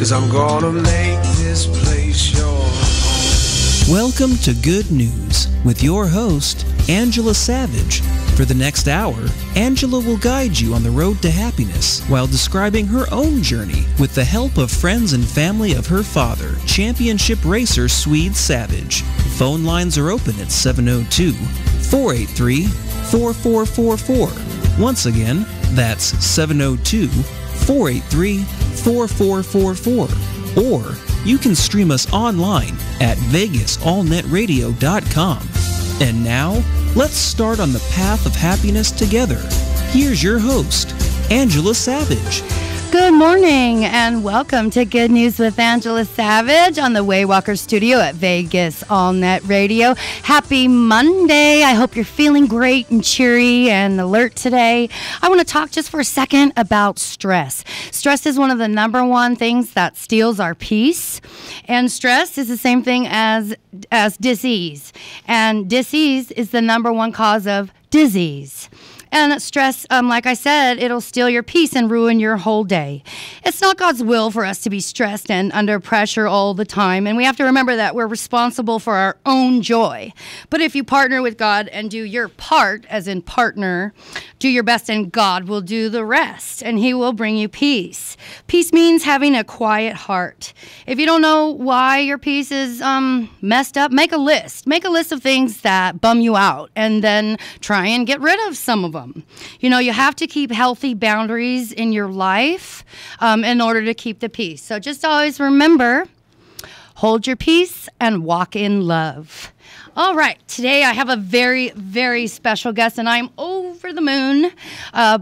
'cause I'm gonna make this place your home. Welcome to Good News with your host, Angela Savage. For the next hour, Angela will guide you on the road to happiness while describing her own journey with the help of friends and family of her father, championship racer Swede Savage. Phone lines are open at 702-483-4444. Once again, that's 702-483-4444. Or you can stream us online at vegasallnetradio.com. And now, let's start on the path of happiness together. Here's your host, Angela Savage. Good morning and welcome to Good News with Angela Savage on the Waywalker Studio at Vegas All Net Radio. Happy Monday. I hope you're feeling great and cheery and alert today. I want to talk just for a second about stress. Stress is one of the number one things that steals our peace. And stress is the same thing as disease. And disease is the number one cause of disease. And stress, like I said, it'll steal your peace and ruin your whole day. It's not God's will for us to be stressed and under pressure all the time. And we have to remember that we're responsible for our own joy. But if you partner with God and do your part, as in partner, do your best and God will do the rest. And He will bring you peace. Peace means having a quiet heart. If you don't know why your peace is messed up, make a list. Make a list of things that bum you out. And then try and get rid of some of them. You know, you have to keep healthy boundaries in your life in order to keep the peace. So just always remember, hold your peace and walk in love. All right, today I have a very, very special guest, and I'm over the moon.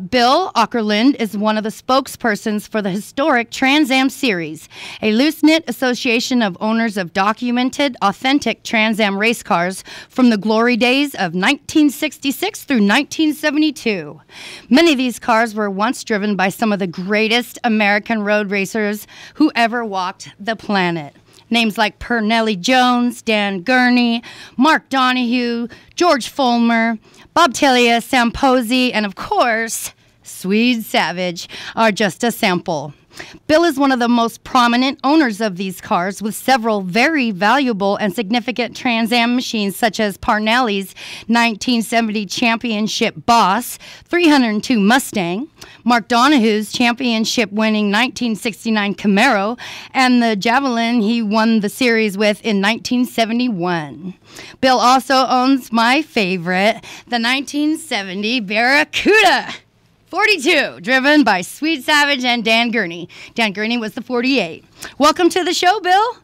Bill Ockerlund is one of the spokespersons for the historic Trans Am series, a loose-knit association of owners of documented, authentic Trans Am race cars from the glory days of 1966 through 1972. Many of these cars were once driven by some of the greatest American road racers who ever walked the planet. Names like Pernelli Jones, Dan Gurney, Mark Donahue, George Fulmer, Bob Tellia, Sam Posey, and of course, Swede Savage are just a sample. Bill is one of the most prominent owners of these cars, with several very valuable and significant Trans Am machines, such as Parnelli's 1970 Championship Boss 302 Mustang, Mark Donahue's championship-winning 1969 Camaro, and the Javelin he won the series with in 1971. Bill also owns my favorite, the 1970 Barracuda 42, driven by Swede Savage and Dan Gurney. Dan Gurney was the 48. Welcome to the show, Bill.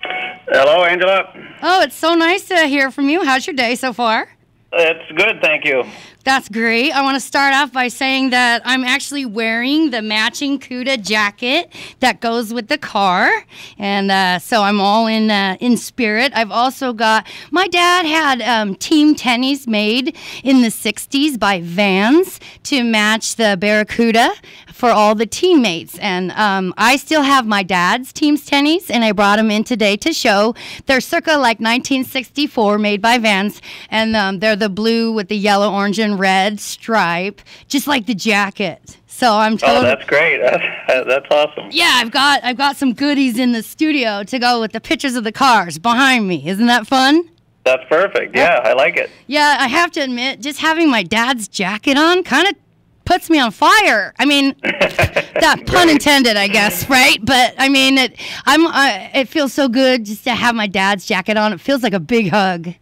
Hello, Angela. Oh, it's so nice to hear from you. How's your day so far? It's good, thank you. That's great. I want to start off by saying that I'm actually wearing the matching CUDA jacket that goes with the car, and so I'm all in spirit. I've also got, my dad had team tennies made in the 60s by Vans to match the Barracuda for all the teammates, and I still have my dad's team's tennies, and I brought them in today to show. They're circa like 1964, made by Vans, and they're the blue with the yellow, orange, and red stripe, just like the jacket. So I'm totally. Oh, that's great. That's awesome. Yeah, I've got some goodies in the studio to go with the pictures of the cars behind me. Isn't that fun? That's perfect. Yeah, I like it. Yeah, I have to admit, just having my dad's jacket on kind of puts me on fire. I mean, that pun intended, I guess, right? But I mean, it feels so good just to have my dad's jacket on. It feels like a big hug.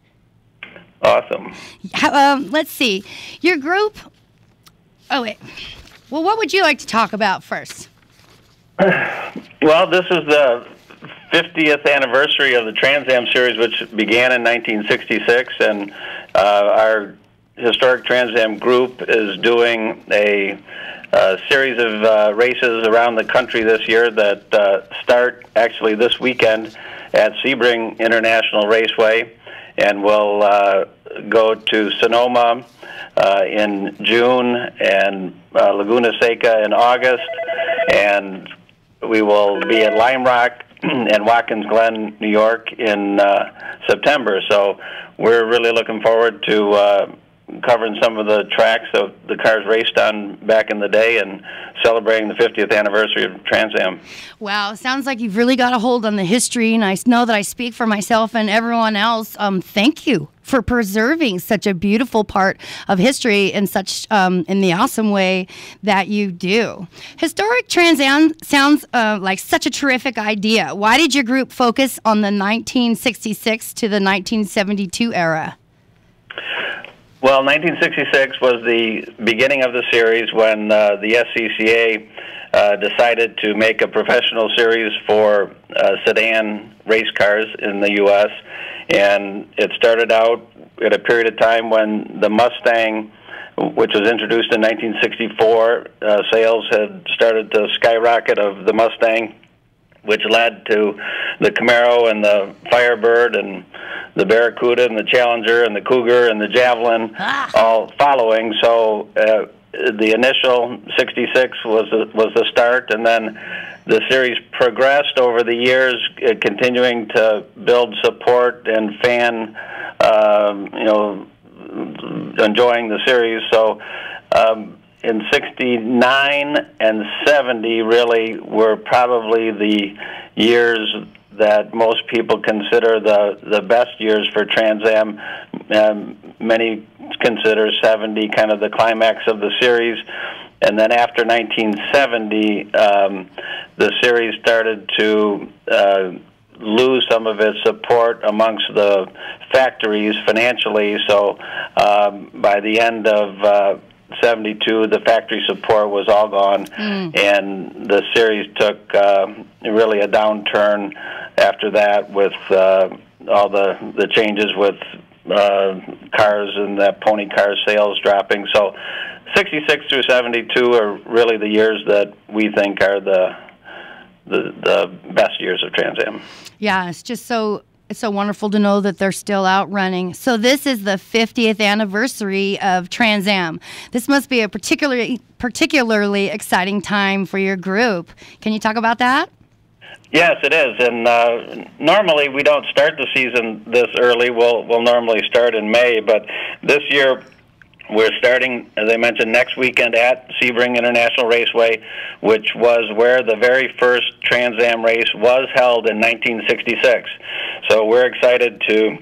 Awesome. Let's see. Your group. Oh, wait. Well, what would you like to talk about first? Well, this is the 50th anniversary of the Trans Am series, which began in 1966, and our historic Trans Am group is doing a series of races around the country this year that start actually this weekend at Sebring International Raceway. And we'll go to Sonoma in June and Laguna Seca in August. And we will be at Lime Rock and Watkins Glen, New York in September. So we're really looking forward to covering some of the tracks that the cars raced on back in the day and celebrating the 50th anniversary of Trans Am. Wow, sounds like you've really got a hold on the history, and I know that I speak for myself and everyone else. Thank you for preserving such a beautiful part of history in such in the awesome way that you do. Historic Trans Am sounds like such a terrific idea. Why did your group focus on the 1966 to the 1972 era? Well, 1966 was the beginning of the series when the SCCA decided to make a professional series for sedan race cars in the U.S., and it started out at a period of time when the Mustang, which was introduced in 1964, sales had started to skyrocket of the Mustang, which led to the Camaro and the Firebird and the Barracuda and the Challenger and the Cougar and the Javelin all following. So the initial 66 was the start, and then the series progressed over the years, continuing to build support and fan, enjoying the series. So in 69 and 70 really were probably the years that most people consider the best years for Trans Am. Many consider 70 kind of the climax of the series. And then after 1970, the series started to lose some of its support amongst the factories financially. So by the end of 72, the factory support was all gone, and the series took really a downturn after that with all the changes with cars and that pony car sales dropping. So 66 through 72 are really the years that we think are the best years of Trans Am. Yeah, it's just so wonderful to know that they're still out running. So this is the 50th anniversary of Trans Am. This must be a particularly exciting time for your group. Can you talk about that? Yes, it is. And normally we don't start the season this early. We'll normally start in May, but this year we're starting, as I mentioned, next weekend at Sebring International Raceway, which was where the very first Trans Am race was held in 1966. So we're excited to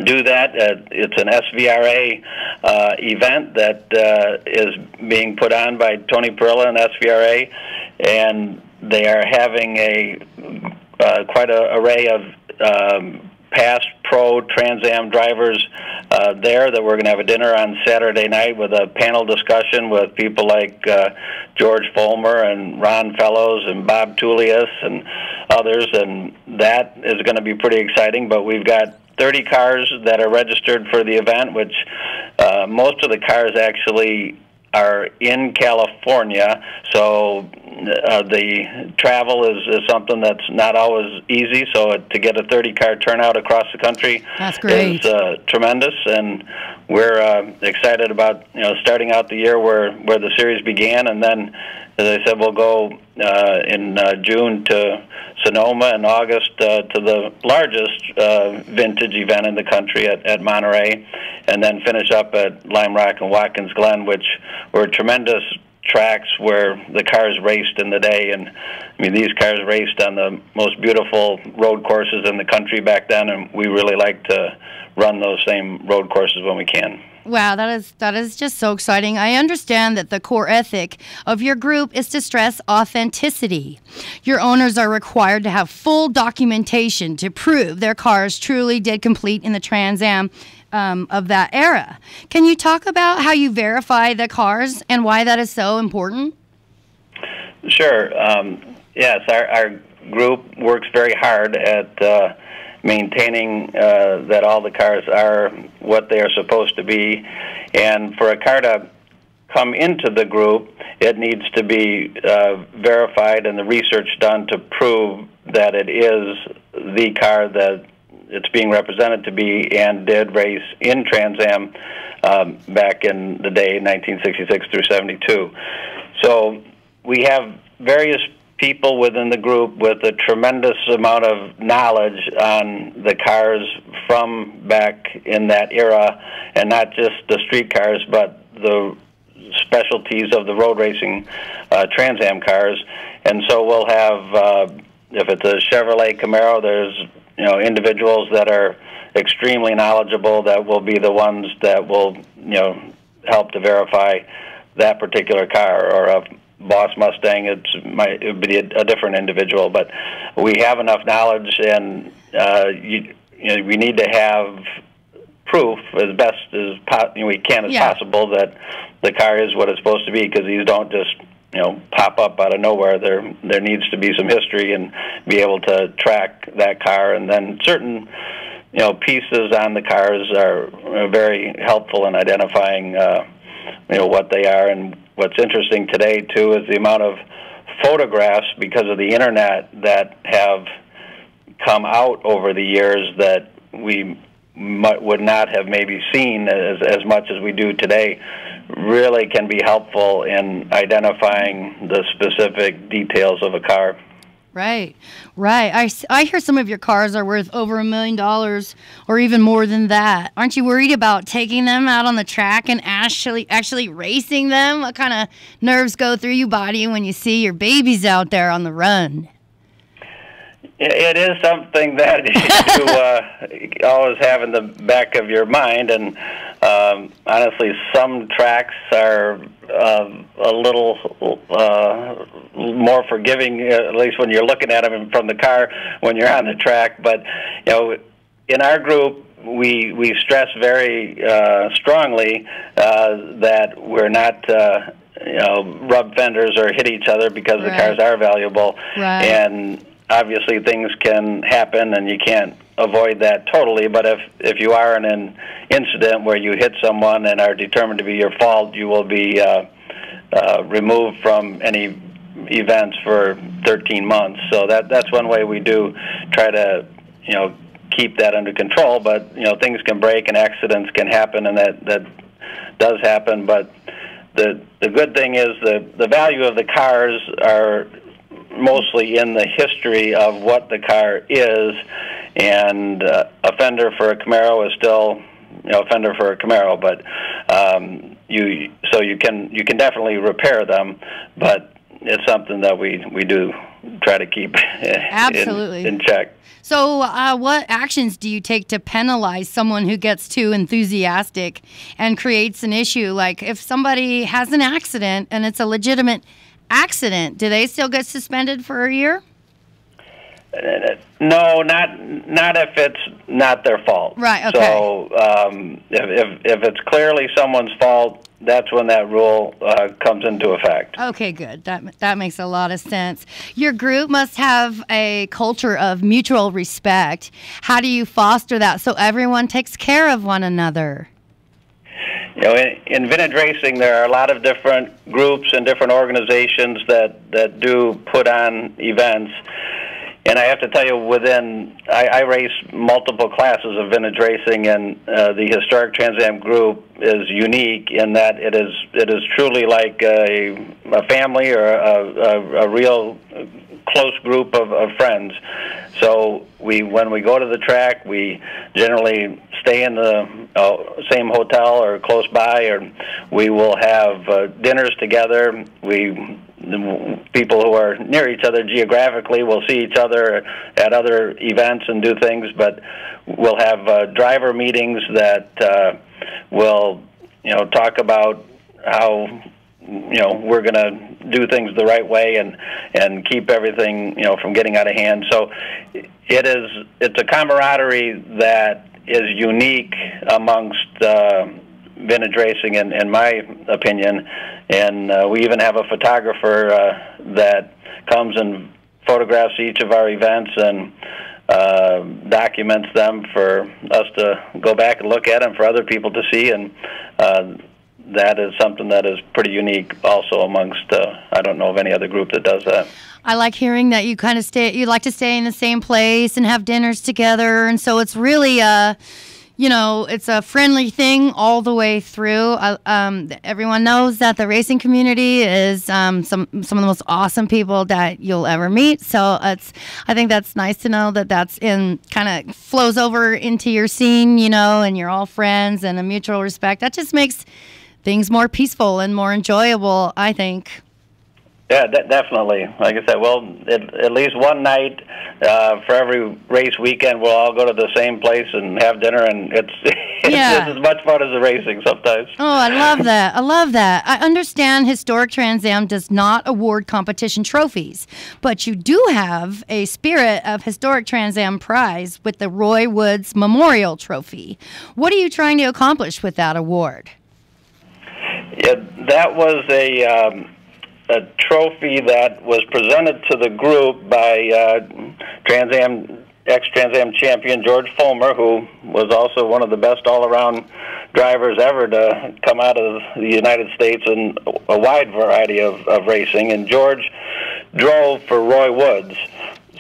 do that. It's an SVRA event that is being put on by Tony Perilla and SVRA, and they are having quite an array of past pro Trans Am drivers there that we're going to have a dinner on Saturday night with a panel discussion with people like George Fulmer and Ron Fellows and Bob Tullius and others, and that is going to be pretty exciting. But we've got 30 cars that are registered for the event, which most of the cars actually are in California, so the travel is something that's not always easy. So to get a 30-car turnout across the country is tremendous, and we're excited about starting out the year where the series began, and then, as I said, we'll go in June to Sonoma, and August to the largest vintage event in the country at Monterey, and then finish up at Lime Rock and Watkins Glen, which were tremendous tracks where the cars raced in the day. And I mean, these cars raced on the most beautiful road courses in the country back then, and we really like to run those same road courses when we can. Wow, that is just so exciting. I understand that the core ethic of your group is to stress authenticity. Your owners are required to have full documentation to prove their cars truly did complete in the Trans Am of that era. Can you talk about how you verify the cars and why that is so important? Sure. Yes, our group works very hard at maintaining that all the cars are what they are supposed to be. And for a car to come into the group, it needs to be verified and the research done to prove that it is the car that it's being represented to be and did race in Trans Am back in the day, 1966 through 72. So we have various people within the group with a tremendous amount of knowledge on the cars from back in that era, and not just the street cars, but the specialties of the road racing Trans Am cars. And so we'll have, if it's a Chevrolet Camaro, there's individuals that are extremely knowledgeable that will be the ones that will help to verify that particular car. Or a Boss Mustang, it would be a different individual. But we have enough knowledge, and we need to have proof as best as we can as possible that the car is what it's supposed to be, because these don't just pop up out of nowhere. There needs to be some history and be able to track that car, and then certain pieces on the cars are very helpful in identifying what they are. And what's interesting today too is the amount of photographs, because of the internet, that have come out over the years that we would not have maybe seen as much as we do today, really can be helpful in identifying the specific details of a car. Right. I hear some of your cars are worth over $1 million or even more than that. Aren't you worried about taking them out on the track and actually racing them? What kind of nerves go through your body when you see your babies out there on the run? It is something that you always have in the back of your mind, and honestly, some tracks are a little more forgiving, at least when you're looking at them from the car when you're on the track. But in our group, we stress very strongly that we're not rub fenders or hit each other, because the cars are valuable. Right. And obviously things can happen, and you can't avoid that totally. But if you are in an incident where you hit someone and are determined to be your fault, you will be removed from any events for 13 months. So that's one way we do try to keep that under control. But things can break and accidents can happen, and that does happen. But the good thing is the value of the cars are mostly in the history of what the car is, and a fender for a Camaro is still a fender for a Camaro, but you can definitely repair them, but it's something that we do try to keep absolutely in check. So what actions do you take to penalize someone who gets too enthusiastic and creates an issue? Like if somebody has an accident and it's a legitimate accident, do they still get suspended for a year? No, not if it's not their fault. Right. Okay. So if it's clearly someone's fault, that's when that rule comes into effect. Okay, good. That makes a lot of sense. Your group must have a culture of mutual respect. How do you foster that so everyone takes care of one another? In vintage racing, there are a lot of different groups and different organizations that do put on events. And I have to tell you, I race multiple classes of vintage racing, and the Historic Trans Am group is unique in that it is truly like a family or a real close group of friends. So when we go to the track, we generally stay in the same hotel or close by, or we will have dinners together. The people who are near each other geographically will see each other at other events and do things, but we'll have driver meetings that will talk about how we're going to do things the right way and keep everything from getting out of hand. So it's a camaraderie that is unique amongst vintage racing, in my opinion. And we even have a photographer that comes and photographs each of our events and documents them for us to go back and look at and for other people to see. And that is something that is pretty unique also amongst, I don't know of any other group that does that. I like hearing that you you like to stay in the same place and have dinners together. And so it's really it's a friendly thing all the way through. Everyone knows that the racing community is some of the most awesome people that you'll ever meet. So I think that's nice to know that that's kind of flows over into your scene, and you're all friends and a mutual respect. That just makes things more peaceful and more enjoyable, I think. Yeah, definitely. Like I said, at least one night for every race weekend, we'll all go to the same place and have dinner, and it's just as much fun as the racing sometimes. Oh, I love that. I love that. I understand Historic Trans Am does not award competition trophies, but you do have a Spirit of Historic Trans Am prize with the Roy Woods Memorial Trophy. What are you trying to accomplish with that award? Yeah, that was a trophy that was presented to the group by ex-Trans Am champion George Fulmer, who was also one of the best all-around drivers ever to come out of the United States in a wide variety of racing. And George drove for Roy Woods,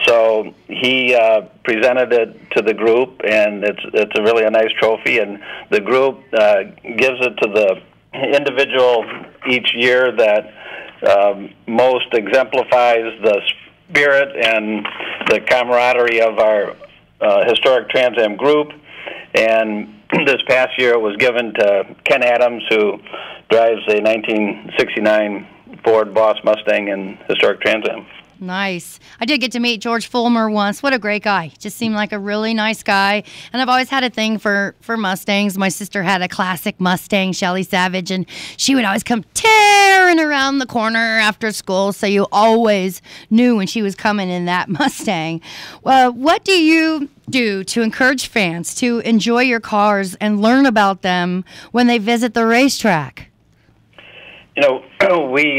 so he presented it to the group, and it's a really a nice trophy. And the group gives it to the individual each year that most exemplifies the spirit and the camaraderie of our historic Trans Am group. And this past year it was given to Ken Adams, who drives a 1969 Ford Boss Mustang in historic Trans Am. Nice. I did get to meet George Fulmer once. What a great guy. Just seemed like a really nice guy. And I've always had a thing for Mustangs. My sister had a classic Mustang, Shelly Savage, and she would always come tearing around the corner after school, so you always knew when she was coming in that Mustang. What do you do to encourage fans to enjoy your cars and learn about them when they visit the racetrack? We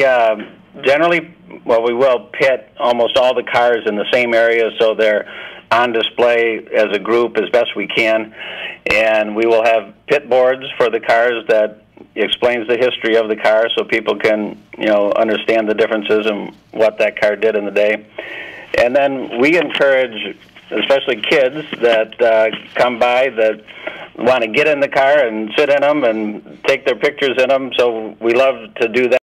generally... we will pit almost all the cars in the same area, so they're on display as a group as best we can. And we will have pit boards for the cars that explains the history of the car, so people can, understand the differences and what that car did in the day. And then we encourage, especially kids that come by that want to get in the car and sit in them and take their pictures in them. So we love to do that,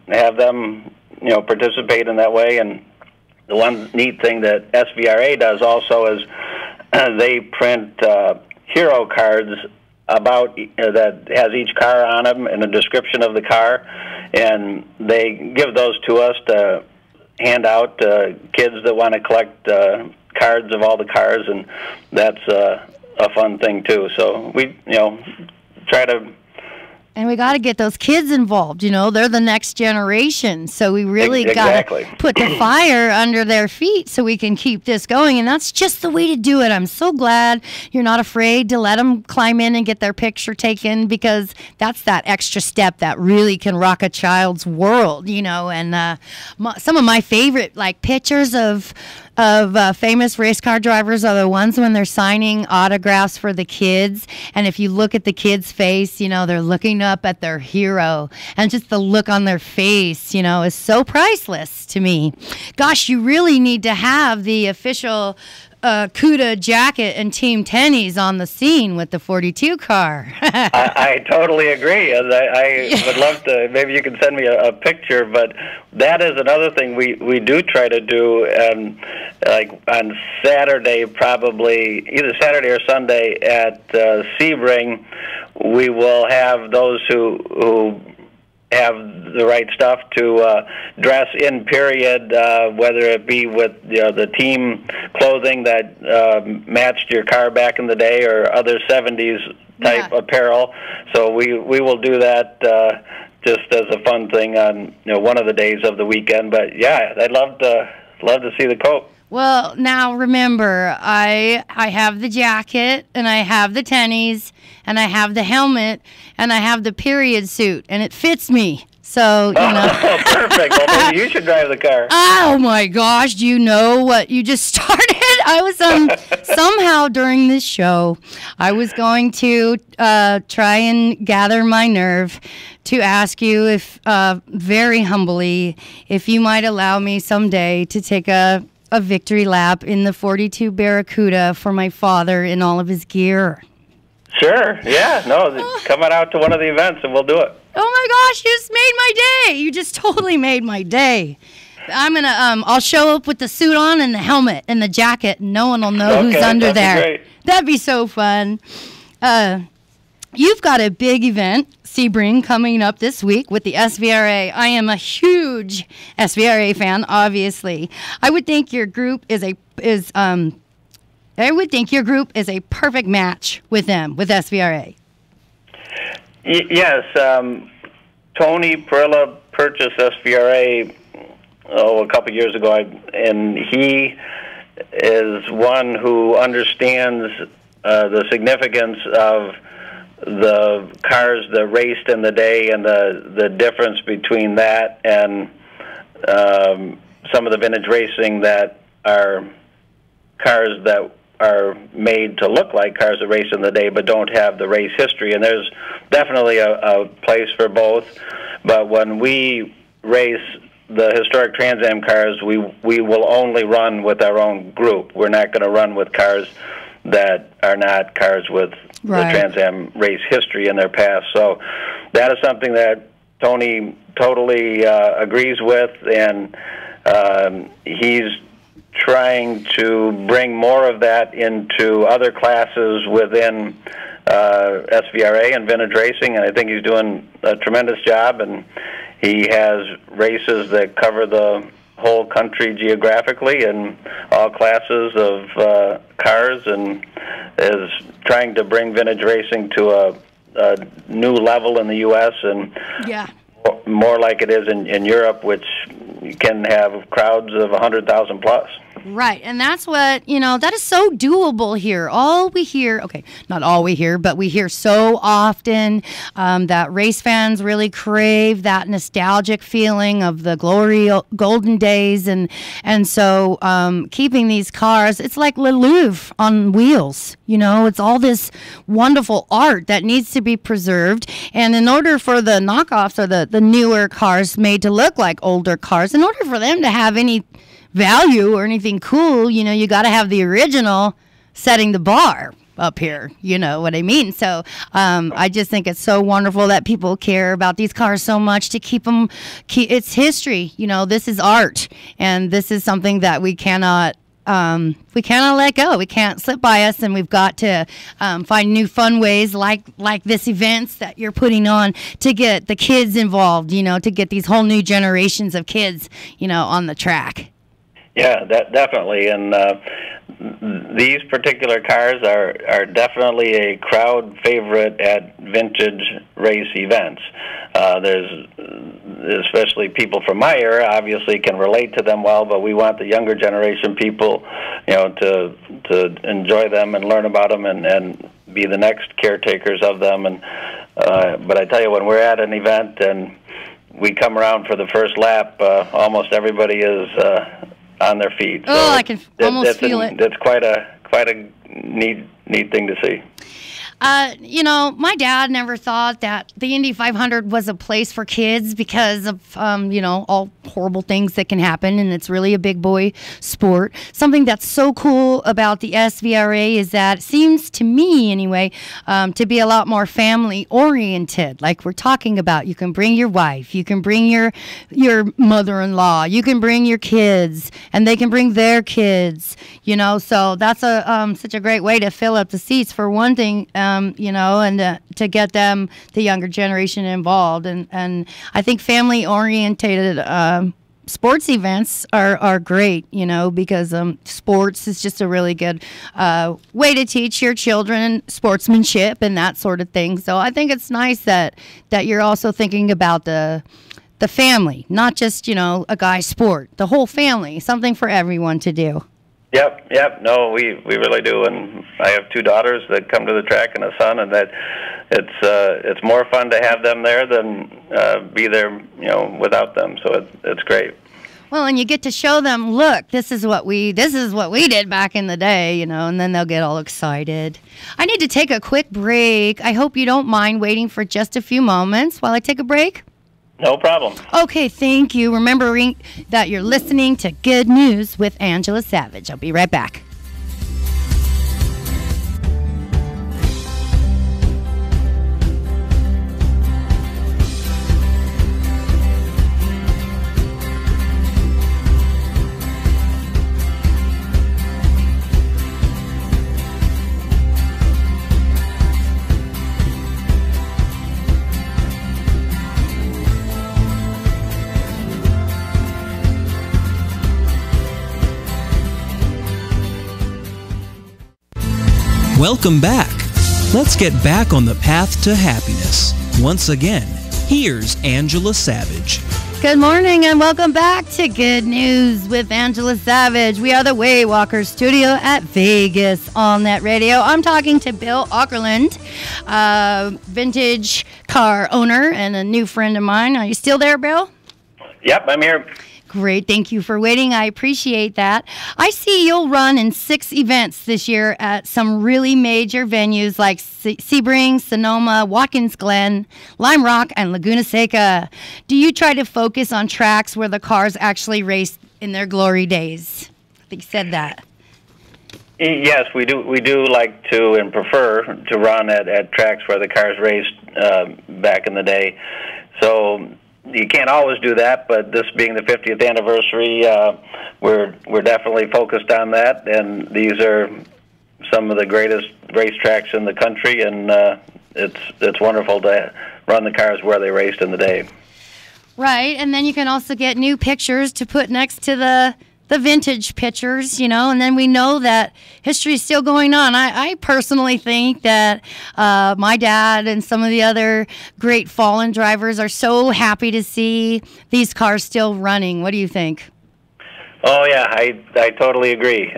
have them participate in that way. And the one neat thing that SVRA does also is they print hero cards about that has each car on them and a description of the car, and they give those to us to hand out to kids that want to collect cards of all the cars, and that's a fun thing too. So we try to. And we got to get those kids involved. They're the next generation. So we really got to put the fire under their feet so we can keep this going. And that's just the way to do it. I'm so glad you're not afraid to let them climb in and get their picture taken, because that's that extra step that really can rock a child's world, And some of my favorite pictures of famous race car drivers are the ones when they're signing autographs for the kids. And if you look at the kid's face, they're looking up at their hero. And just the look on their face, is so priceless to me. Gosh, you really need to have the official CUDA jacket and Team Tennies on the scene with the 42 car. I totally agree. I would love to, maybe you can send me a picture, but that is another thing we do try to do. On Saturday, probably either Saturday or Sunday at Sebring, we will have those who have the right stuff to dress in period, whether it be with the team clothing that matched your car back in the day or other 70s type apparel. So we will do that just as a fun thing on one of the days of the weekend. But yeah, I'd love to see the coat. Well, now remember, I have the jacket, and I have the tennies, and I have the helmet, and I have the period suit, and it fits me. So, Oh, perfect. Well, maybe you should drive the car. Oh, my gosh. Do you know what you just started? I was somehow during this show, I was going to try and gather my nerve to ask you if, very humbly, if you might allow me someday to take a victory lap in the 42 Barracuda for my father in all of his gear. Sure. Yeah. No, come on out to one of the events and we'll do it. Oh my gosh, you just made my day. You just totally made my day. I'm going to I'll show up with the suit on and the helmet and the jacket. And no one will know who's under there. Great. That'd be so fun. You've got a big event, Sebring, coming up this week with the SVRA. I am a huge SVRA fan, obviously. I would think your group is a perfect match with them, with SVRA. Yes. Tony Perla purchased SVRA a couple years ago, and he is one who understands the significance of the cars that raced in the day and the difference between that and some of the vintage racing that are cars that are made to look like cars that race in the day but don't have the race history. And there's definitely a place for both. But when we race the historic Trans Am cars, we will only run with our own group. We're not going to run with cars that are not cars with the Trans Am race history in their past. So that is something that Tony totally agrees with, and he's trying to bring more of that into other classes within SVRA and vintage racing, and I think he's doing a tremendous job. And he has races that cover the whole country geographically in all classes of cars, and is trying to bring vintage racing to a new level in the U.S. and more like it is in Europe, which can have crowds of 100,000 plus. Right, and that's what, that is so doable here. All we hear, not all we hear, but we hear so often that race fans really crave that nostalgic feeling of the golden days, and so keeping these cars, it's like Le Louvre on wheels. It's all this wonderful art that needs to be preserved, and in order for the knockoffs or the newer cars made to look like older cars, in order for them to have any value or anything cool, you got to have the original setting the bar up here. You know what I mean? So I just think it's so wonderful that people care about these cars so much to keep them. It's history. This is art, and this is something that we cannot let go. We can't slip by us, and we've got to find new fun ways like this events that you're putting on to get the kids involved, to get these whole new generations of kids, on the track. Yeah, definitely. And these particular cars are definitely a crowd favorite at vintage race events. There's especially people from my era obviously can relate to them well, but we want the younger generation people, to enjoy them and learn about them and be the next caretakers of them. And but I tell you, when we're at an event and we come around for the first lap, almost everybody is on their feet. So I can almost feel it. It's quite a neat thing to see. My dad never thought that the Indy 500 was a place for kids because of, all horrible things that can happen, and it's really a big boy sport. Something that's so cool about the SVRA is that it seems to me, anyway, to be a lot more family-oriented. Like we're talking about, you can bring your wife, you can bring your mother-in-law, you can bring your kids, and they can bring their kids, So that's such a great way to fill up the seats, for one thing, and to get them, the younger generation, involved. And I think family-orientated sports events are great, because sports is just a really good way to teach your children sportsmanship and that sort of thing. So I think it's nice that you're also thinking about the family, not just, a guy's sport, the whole family, something for everyone to do. Yep. No, we really do, and I have two daughters that come to the track and a son, and that it's more fun to have them there than be there, without them. So it's great. Well, and you get to show them, look, this is what we did back in the day, and then they'll get all excited. I need to take a quick break. I hope you don't mind waiting for just a few moments while I take a break. No problem. Okay, thank you. Remembering that you're listening to Good News with Angela Savage. I'll be right back. Welcome back. Let's get back on the path to happiness. Once again, here's Angela Savage. Good morning and welcome back to Good News with Angela Savage. We are the Waywalker Studio at Vegas All Net Radio. I'm talking to Bill Ockerlund, vintage car owner and a new friend of mine. Are you still there, Bill? Yep, I'm here. Great. Thank you for waiting. I appreciate that. I see you'll run in 6 events this year at some really major venues like Sebring, Sonoma, Watkins Glen, Lime Rock, and Laguna Seca. Do you try to focus on tracks where the cars actually raced in their glory days? I think you said that. Yes, we do. We do like to and prefer to run at tracks where the cars raced back in the day. So you can't always do that, but this being the 50th anniversary, we're definitely focused on that. And these are some of the greatest racetracks in the country, and it's wonderful to run the cars where they raced in the day. Right, and then you can also get new pictures to put next to the vintage pictures, and then we know that history is still going on. I personally think that my dad and some of the other great fallen drivers are so happy to see these cars still running. What do you think? Oh, yeah, I totally agree.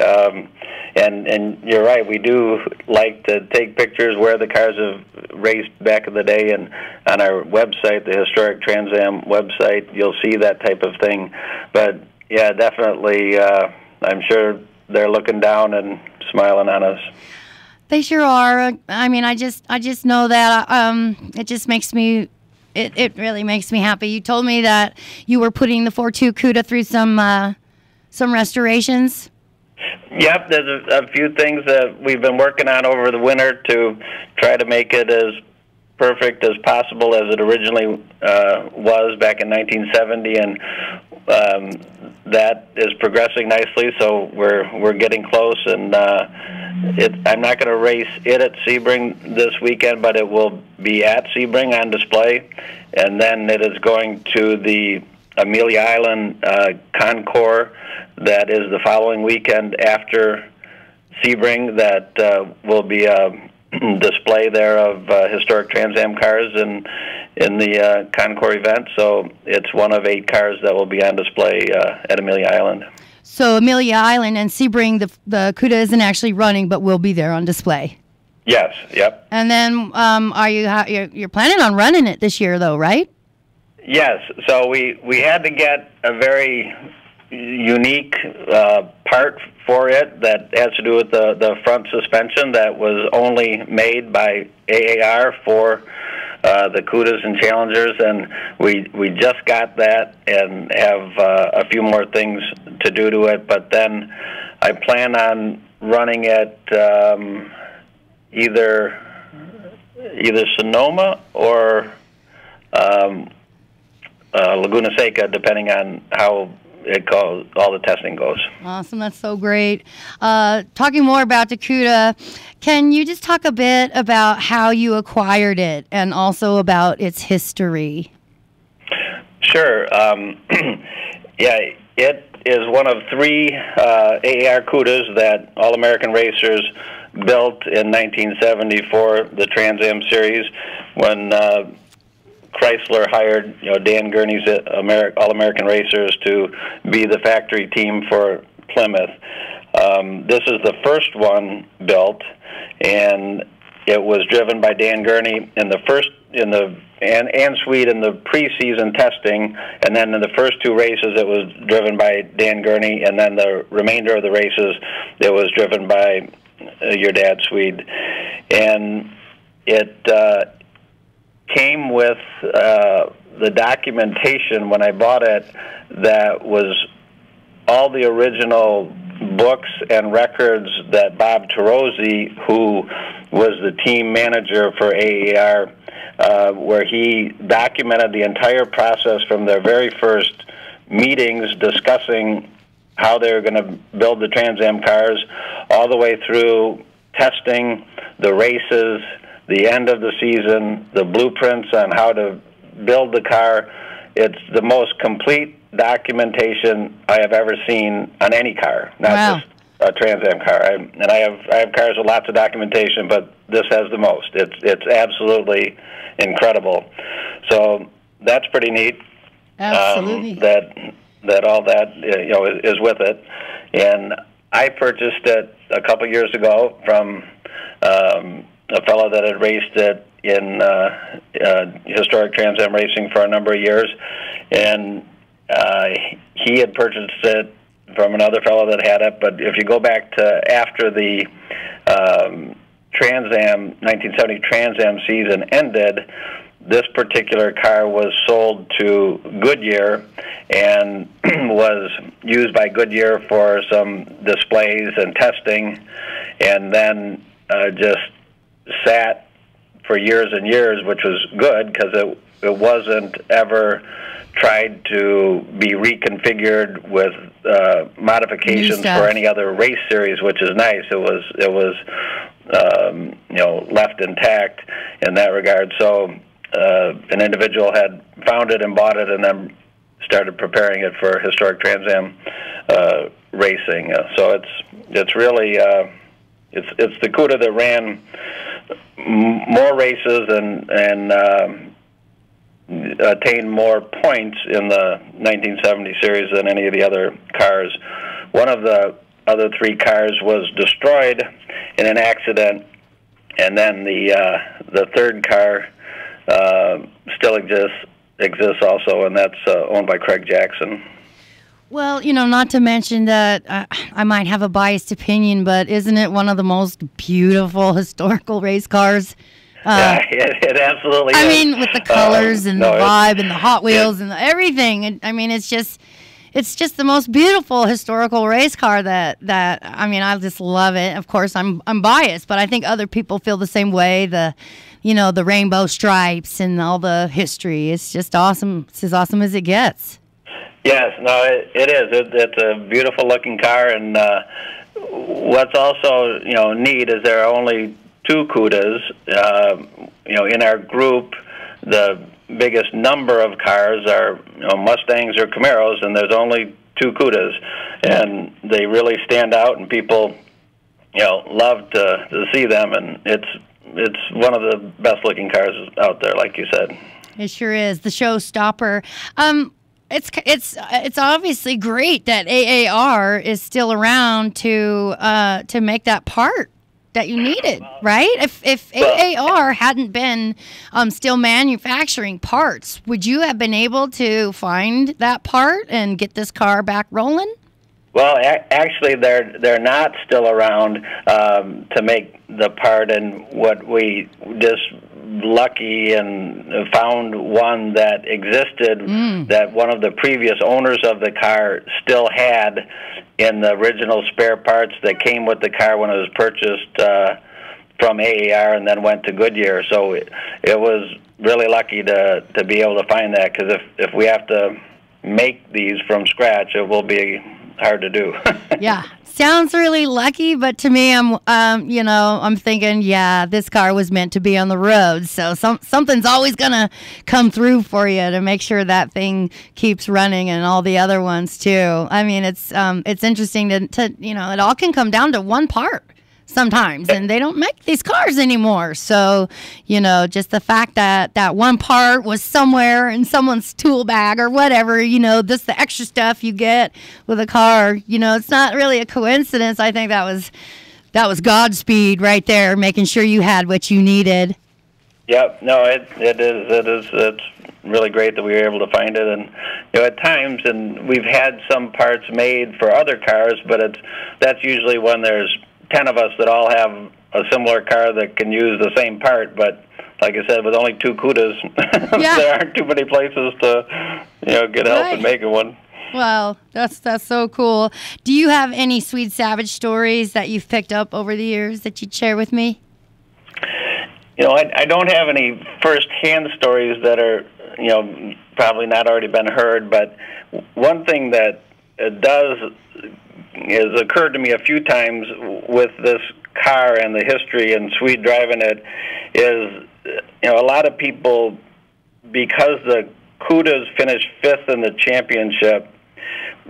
And you're right, we do like to take pictures where the cars have raced back in the day, and on our website, the Historic Trans Am website, you'll see that type of thing. But yeah, definitely. I'm sure they're looking down and smiling on us. They sure are. I mean, I just know that it just makes me. It really makes me happy. You told me that you were putting the 4.2 CUDA through some restorations. Yep, there's a few things that we've been working on over the winter to try to make it as perfect as possible as it originally was back in 1970, and that is progressing nicely. So we're getting close, and I'm not going to race it at Sebring this weekend, but it will be at Sebring on display, and then it is going to the Amelia Island Concours. That is the following weekend after Sebring. That will be a display there of historic Trans Am cars in the Concours event. So it's one of 8 cars that will be on display at Amelia Island. So Amelia Island and Sebring, the CUDA isn't actually running, but will be there on display. Yes. Yep. And then you're planning on running it this year, though, right? Yes. So we had to get a very unique part for it that has to do with the front suspension that was only made by AAR for the CUDAs and Challengers, and we just got that and have a few more things to do to it. But then I plan on running it either Sonoma or Laguna Seca, depending on how all the testing goes. Awesome, that's so great. Talking more about the CUDA, can you just talk a bit about how you acquired it and also about its history? Sure. Yeah, it is one of 3 AAR CUDAs that All-American Racers built in 1970 for the Trans Am Series when Chrysler hired Dan Gurney's All-American Racers to be the factory team for Plymouth. This is the first one built, and it was driven by Dan Gurney and Sweet in the preseason testing, and then in the first 2 races it was driven by Dan Gurney, and then the remainder of the races it was driven by your dad Swede. And it came with the documentation when I bought it that was all the original books and records that Bob Tarozzi, who was the team manager for AAR, where he documented the entire process from their very first meetings discussing how they were going to build the Trans Am cars, all the way through testing, the races, the end of the season, the blueprints on how to build the car. It's the most complete documentation I have ever seen on any car, not wow. just a Trans Am car. I have cars with lots of documentation, but this has the most. It's absolutely incredible. So that's pretty neat. Absolutely. That all that is with it, and I purchased it a couple years ago from a fellow that had raced it in historic Trans Am racing for a number of years, and he had purchased it from another fellow that had it. But if you go back to after the Trans Am 1970 Trans Am season ended, this particular car was sold to Goodyear and was used by Goodyear for some displays and testing, and then just sat for years and years, which was good because it wasn't ever tried to be reconfigured with modifications for any other race series, which is nice. It was left intact in that regard. So an individual had found it and bought it, and then started preparing it for historic Trans Am racing. So it's really it's the CUDA that ran more races and attained more points in the 1970 series than any of the other cars. One of the other three cars was destroyed in an accident, and then the third car still exists also, and that's owned by Craig Jackson. Well, not to mention that I might have a biased opinion, but isn't it one of the most beautiful historical race cars? Yeah, it absolutely is. I mean, with the colors and the vibe and the Hot Wheels and everything. I mean, it's just the most beautiful historical race car that I mean, I just love it. Of course, I'm biased, but I think other people feel the same way. The rainbow stripes and all the history. It's just awesome. It's as awesome as it gets. Yes, no, it is. It's a beautiful looking car, and what's also neat is there are only two CUDAs. In our group, the biggest number of cars are Mustangs or Camaros, and there's only two CUDAs, and they really stand out, and people love to see them, and it's one of the best looking cars out there, like you said. It sure is, the showstopper. It's obviously great that AAR is still around to make that part that you needed, right? If AAR hadn't been still manufacturing parts, would you have been able to find that part and get this car back rolling? Well, actually, they're not still around to make the part, and what we just lucky and found one that existed that one of the previous owners of the car still had in the original spare parts that came with the car when it was purchased from AAR and then went to Goodyear. So it was really lucky to be able to find that, because if we have to make these from scratch, it will be hard to do. Yeah, sounds really lucky, but to me, I'm thinking, yeah, this car was meant to be on the road, so something's always gonna come through for you to make sure that thing keeps running, and all the other ones too. I mean, it's interesting to it all can come down to one part sometimes, and they don't make these cars anymore. So, just the fact that that one part was somewhere in someone's tool bag or whatever, this the extra stuff you get with a car, it's not really a coincidence. I think that was Godspeed right there, making sure you had what you needed. Yep, no, it is. It's really great that we were able to find it, and at times, and we've had some parts made for other cars, but that's usually when there's 10 of us that all have a similar car that can use the same part. But like I said, with only two CUDAs, there aren't too many places to get help in making one. Well, that's so cool. Do you have any Swede Savage stories that you've picked up over the years that you'd share with me? I don't have any first-hand stories that are probably not already been heard, but one thing that has occurred to me a few times with this car and the history and Swede driving it is, a lot of people, because the CUDAs finished 5th in the championship,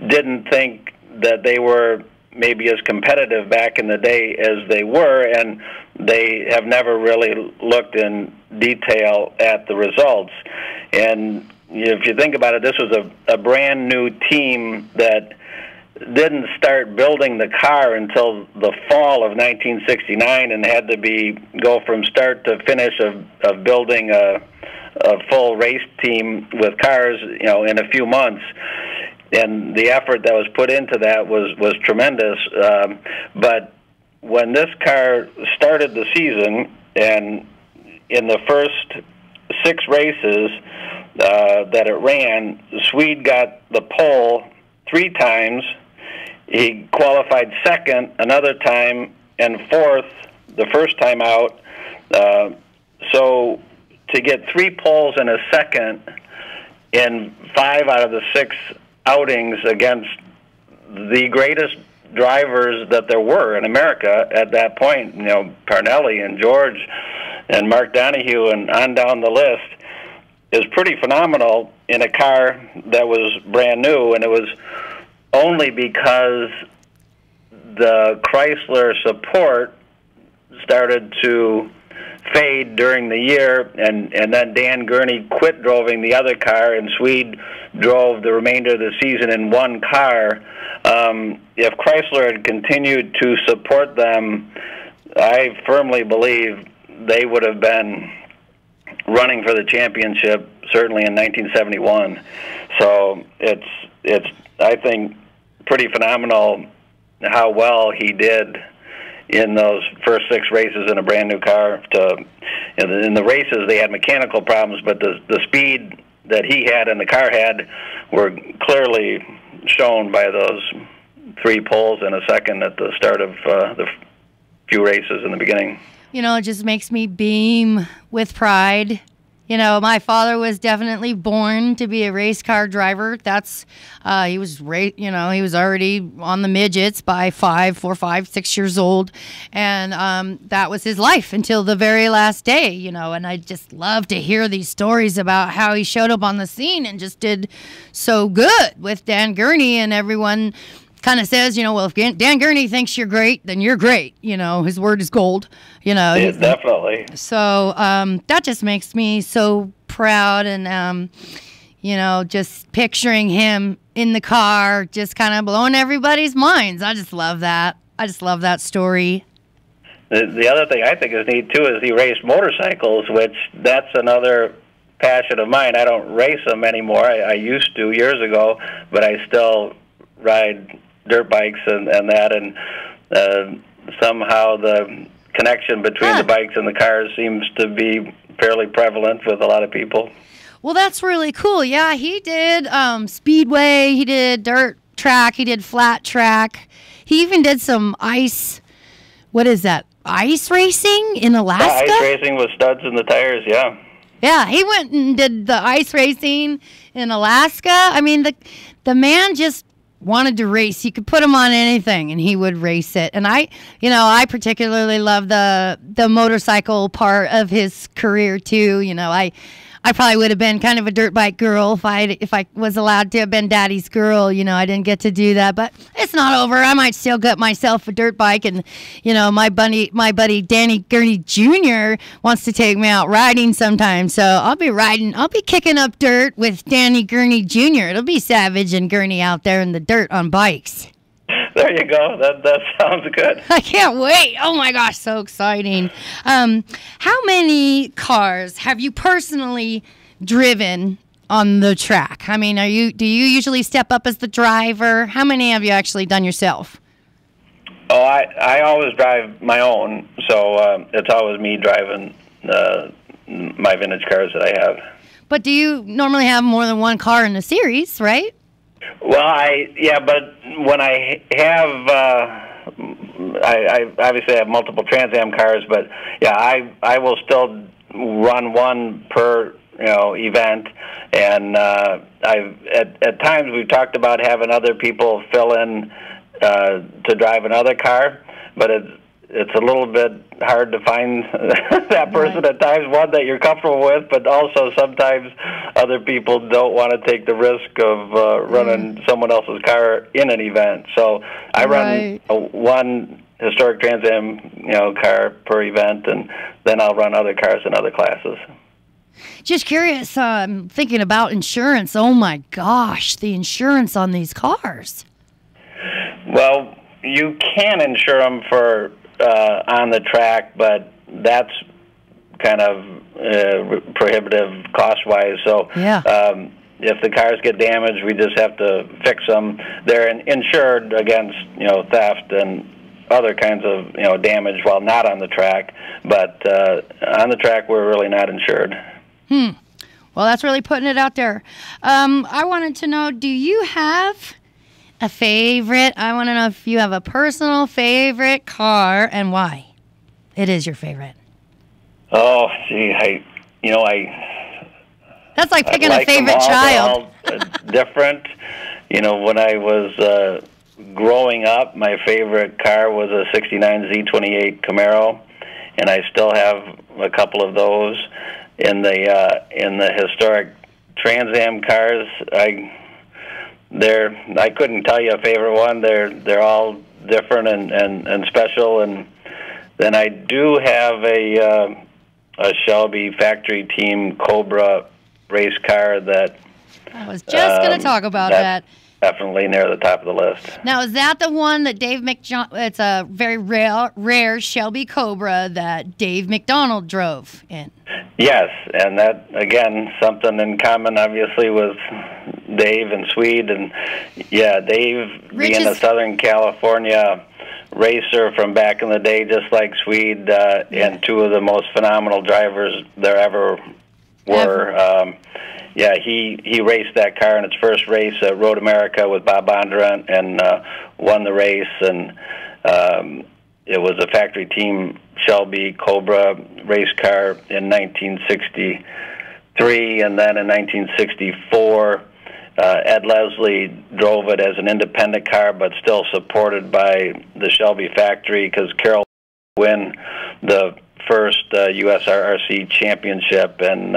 didn't think that they were maybe as competitive back in the day as they were, and they have never really looked in detail at the results. And if you think about it, this was a brand new team that didn't start building the car until the fall of 1969, and had to go from start to finish of building a full race team with cars, in a few months. And the effort that was put into that was tremendous. But when this car started the season, and in the first 6 races that it ran, Swede got the pole 3 times. He qualified second another time, and fourth the first time out. So to get 3 poles and a second in 5 out of the 6 outings against the greatest drivers that there were in America at that point, Parnelli and George and Mark Donohue and on down the list, is pretty phenomenal in a car that was brand new. And it was only because the Chrysler support started to fade during the year, and then Dan Gurney quit driving the other car, and Swede drove the remainder of the season in one car. If Chrysler had continued to support them, I firmly believe they would have been running for the championship, certainly in 1971. So it's I think pretty phenomenal how well he did in those first 6 races in a brand new car. In the races, they had mechanical problems, but the speed that he had and the car had were clearly shown by those 3 poles and a second at the start of the few races in the beginning. It just makes me beam with pride. My father was definitely born to be a race car driver. That's he was he was already on the midgets by 4, 5, 6 years old, and that was his life until the very last day. And I just love to hear these stories about how he showed up on the scene and just did so good with Dan Gurney, and everyone kind of says, well, if Dan Gurney thinks you're great, then you're great. His word is gold. Yeah, definitely. So that just makes me so proud, and just picturing him in the car, just kind of blowing everybody's minds. I just love that. I just love that story. The other thing I think is neat too is he raced motorcycles, which that's another passion of mine. I don't race them anymore. I used to years ago, but I still ride dirt bikes and that, and somehow the connection between the bikes and the cars seems to be fairly prevalent with a lot of people. Well, that's really cool. Yeah, he did speedway, he did dirt track, he did flat track. He even did some ice, what is that, ice racing in Alaska? Yeah, ice racing with studs in the tires, yeah. Yeah, he went and did the ice racing in Alaska. I mean, the man just wanted to race. You could put him on anything and he would race it. And I particularly love the motorcycle part of his career too. I probably would have been kind of a dirt bike girl if I was allowed to have been Daddy's girl. I didn't get to do that, but it's not over. I might still get myself a dirt bike, and my buddy Danny Gurney Jr. wants to take me out riding sometime. So I'll be kicking up dirt with Danny Gurney Jr. It'll be Savage and Gurney out there in the dirt on bikes. There you go. That sounds good. I can't wait. Oh my gosh, so exciting. How many cars have you personally driven on the track? I mean, do you usually step up as the driver? How many have you actually done yourself? Oh, I always drive my own, so it's always me driving my vintage cars that I have. But do you normally have more than one car in the series, right? Well, but when I have, I obviously have multiple Trans Am cars, but yeah, I will still run one per event, and at times we've talked about having other people fill in to drive another car, but it's a little bit hard to find that person at times, one that you're comfortable with, but also sometimes other people don't want to take the risk of running someone else's car in an event. So I run one historic Trans Am, car per event, and then I'll run other cars in other classes. Just curious, I'm thinking about insurance. Oh my gosh, the insurance on these cars. Well, you can insure them for on the track, but that's kind of prohibitive cost-wise. So if the cars get damaged, we just have to fix them. They're insured against theft and other kinds of damage while not on the track, but on the track we're really not insured. Well, that's really putting it out there. I wanted to know, do you have a favorite? I want to know if you have a personal favorite car and why it is your favorite. Oh, gee, that's like picking a favorite child. They're all different. When I was growing up, my favorite car was a '69 Z28 Camaro, and I still have a couple of those. In the historic Trans Am cars, I couldn't tell you a favorite one. They're all different and special. And then I do have a Shelby factory team Cobra race car that I was just going to talk about that. Definitely near the top of the list. Now, is that the one that Dave it's a very rare Shelby Cobra that Dave McDonald drove in? Yes, and that, again, something in common, obviously, with Dave and Swede. And, Dave being a Southern California racer from back in the day, just like Swede, and two of the most phenomenal drivers there ever were. He raced that car in its first race at Road America with Bob Bondurant and won the race. And it was a factory team Shelby Cobra race car in 1963, and then in 1964, Ed Leslie drove it as an independent car, but still supported by the Shelby factory because Carroll won the first USRRC championship, and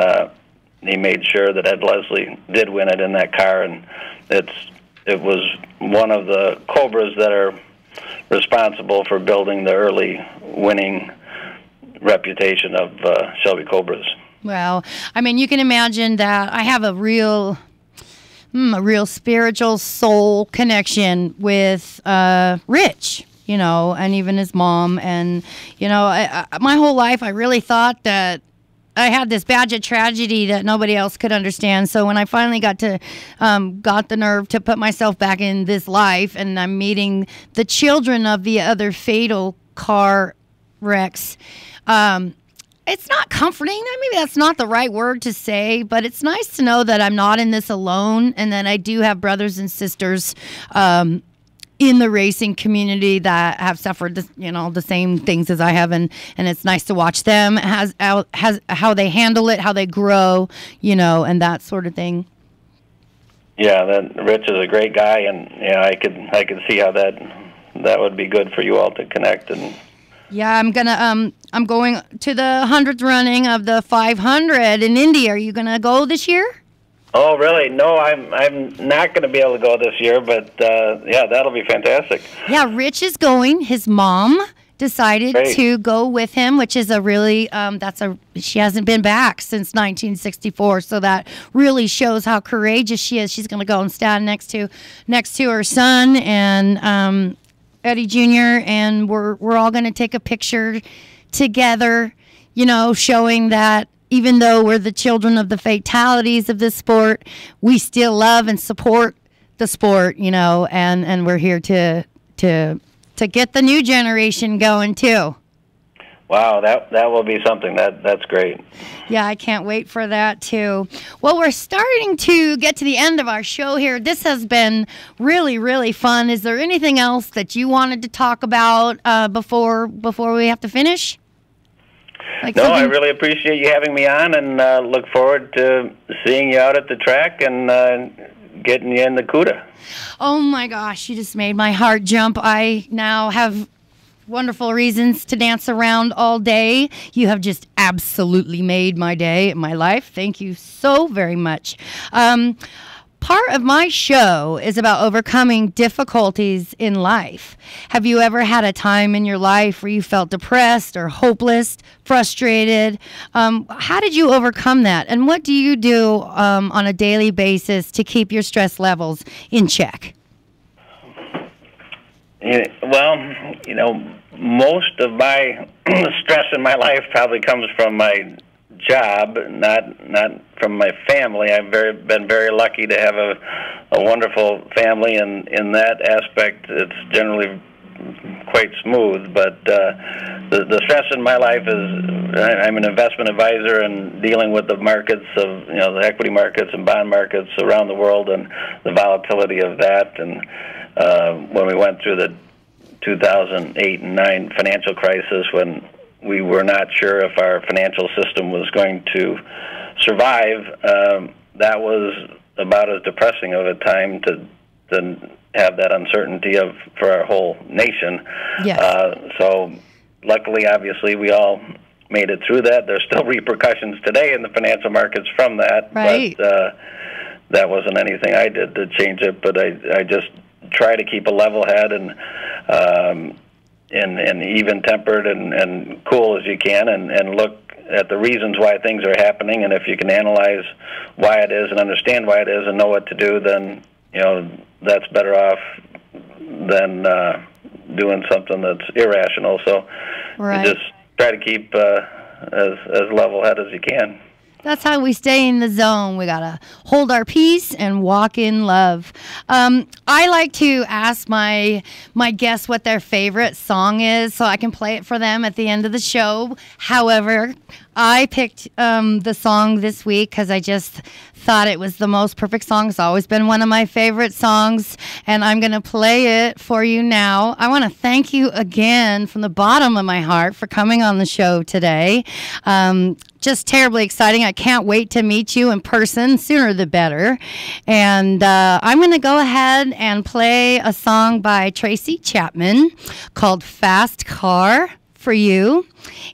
he made sure that Ed Leslie did win it in that car, and it was one of the Cobras that are responsible for building the early winning reputation of Shelby Cobras. Well, I mean, you can imagine that I have a real spiritual soul connection with Rich, and even his mom. And, my whole life I really thought that I had this badge of tragedy that nobody else could understand. So when I finally got the nerve to put myself back in this life, and I'm meeting the children of the other fatal car wrecks, it's not comforting. Maybe that's not the right word to say, but it's nice to know that I'm not in this alone, and that I do have brothers and sisters in the racing community that have suffered the same things as I have, and it's nice to watch them how they handle it, how they grow, and that sort of thing. Yeah, Rich is a great guy, and I could see how that would be good for you all to connect. And yeah, I'm going to the 100th running of the 500 in Indy. Are you gonna go this year? Oh, really? No, I'm not going to be able to go this year, but that'll be fantastic. Yeah, Rich is going. His mom decided to go with him, which is a really she hasn't been back since 1964, so that really shows how courageous she is. She's going to go and stand next to her son and Eddie Jr., and we're all going to take a picture together, showing that even though we're the children of the fatalities of this sport, we still love and support the sport, and we're here to get the new generation going too. Wow, that will be something. That's great. Yeah, I can't wait for that too. Well, we're starting to get to the end of our show here. This has been really, really fun. Is there anything else that you wanted to talk about before we have to finish? I really appreciate you having me on, and look forward to seeing you out at the track and getting you in the CUDA. Oh my gosh, you just made my heart jump. I now have wonderful reasons to dance around all day. You have just absolutely made my day, my life. Thank you so very much. Part of my show is about overcoming difficulties in life. Have you ever had a time in your life where you felt depressed or hopeless, frustrated? How did you overcome that? And what do you do on a daily basis to keep your stress levels in check? Well, most of my stress in my life probably comes from my job, not from my family. I've been very lucky to have a wonderful family, and in that aspect, it's generally quite smooth. But the stress in my life is I'm an investment advisor and dealing with the markets of the equity markets and bond markets around the world and the volatility of that. And when we went through the 2008 and 9 financial crisis, when we were not sure if our financial system was going to survive, that was about as depressing of a time to have that uncertainty for our whole nation. Yes. So luckily, obviously, we all made it through that. There's still repercussions today in the financial markets from that, right. But that wasn't anything I did to change it, but I just try to keep a level head and even-tempered and cool as you can, and look at the reasons why things are happening. And if you can analyze why it is and understand why it is and know what to do, then that's better off than doing something that's irrational. So right. you just try to keep as level-headed as you can. That's how we stay in the zone. We got to hold our peace and walk in love. I like to ask my guests what their favorite song is so I can play it for them at the end of the show. However, I picked the song this week because I just thought it was the most perfect song. It's always been one of my favorite songs, and I'm going to play it for you now. I want to thank you again from the bottom of my heart for coming on the show today. Just terribly exciting. I can't wait to meet you in person, sooner the better. And I'm going to go ahead and play a song by Tracy Chapman called Fast Car for you.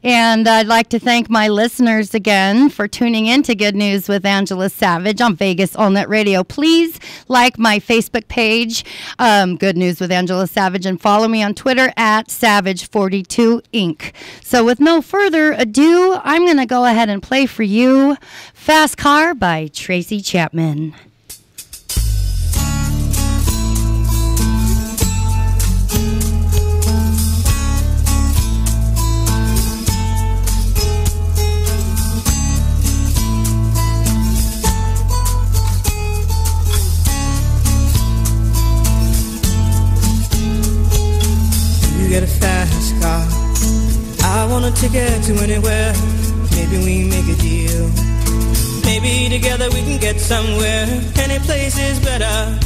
And I'd like to thank my listeners again for tuning in to Good News with Angela Savage on Vegas All Net Radio. Please like my Facebook page, Good News with Angela Savage, and follow me on Twitter at Savage42 Inc. So with no further ado, I'm going to go ahead and play for you Fast Car by Tracy Chapman. Get a fast car. I want a ticket to anywhere. Maybe we make a deal. Maybe together we can get somewhere. Any place is better.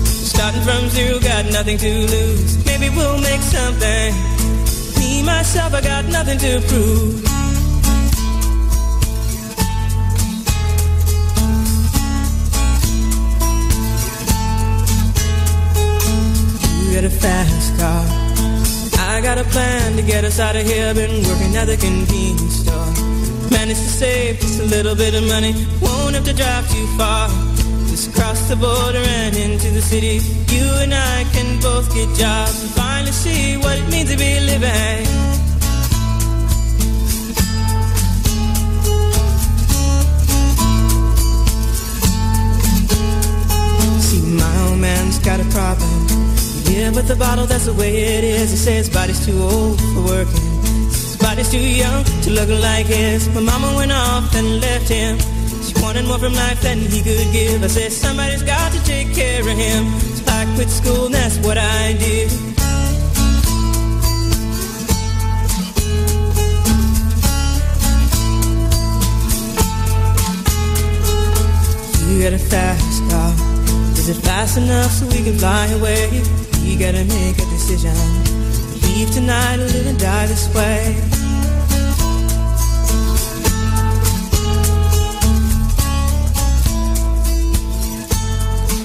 Starting from zero, got nothing to lose. Maybe we'll make something. Me, myself, I got nothing to prove. You get a fast car. I got a plan to get us out of here. Been working at the convenience store. Managed to save just a little bit of money. Won't have to drive too far. Just cross the border and into the city. You and I can both get jobs and finally see what it means to be living. See, my old man's got a problem. Yeah, with the bottle, that's the way it is. He says his body's too old for working. His body's too young to look like his. My mama went off and left him. She wanted more from life than he could give. I said, somebody's got to take care of him. So I quit school and that's what I did. You got a fast car. Is it fast enough so we can fly away? You gotta make a decision. Leave tonight or live and die this way.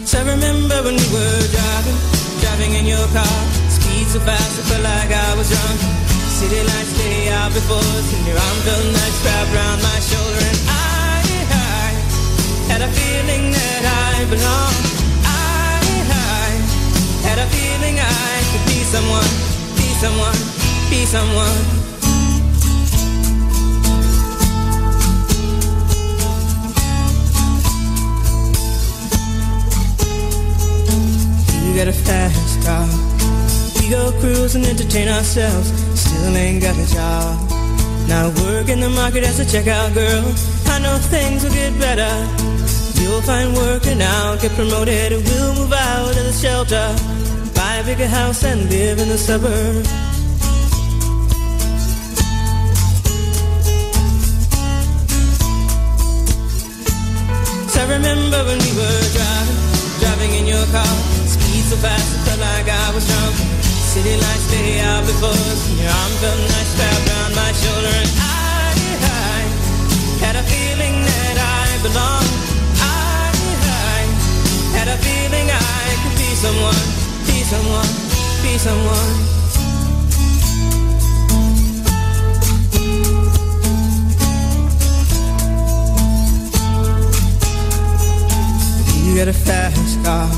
So I remember when we were driving in your car. Speed so fast, I felt like I was drunk. City lights lay out before us, and your arm felt nice wrapped around my shoulder. And I had a feeling that I belonged. I had a feeling I could be someone, be someone, be someone. You got a fast car. We go cruise and entertain ourselves. Still ain't got a job. Now work in the market as a checkout girl. I know things will get better. You'll find work and I'll get promoted. We'll move out of the shelter, buy a bigger house and live in the suburbs. So I remember when we were driving in your car. Speed so fast, it felt like I was drunk. City lights lay out before us, and your arm felt nice wrapped around my shoulder. And I had a feeling that I belonged. I had a feeling I could be someone, be someone, be someone. You got a fast car.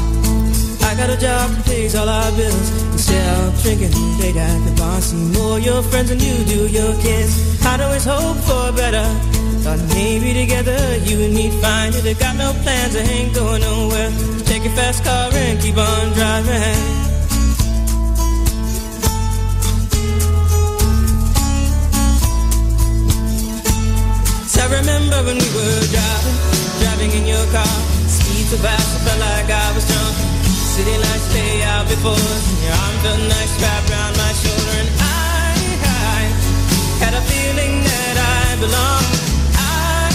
I got a job that pays all our bills. Instead of drinking late at the bar, see more your friends than you do your kids. I'd always hope for better. Thought maybe together you and me'd find it. I got no plans, I ain't going nowhere. Take your fast car and keep on driving. So I remember when we were driving in your car. Speed so fast, I felt like I was drunk. City lights lay out before us, and your arm felt nice wrapped around my shoulder. And I had a feeling that I belonged. I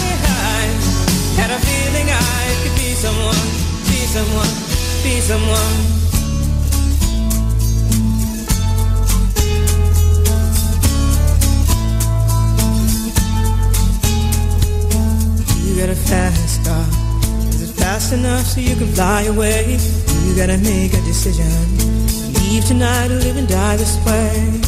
had a feeling I could be someone, be someone, be someone. You got a fast car. Is it fast enough so you can fly away? You gotta make a decision. Leave tonight or live and die this way.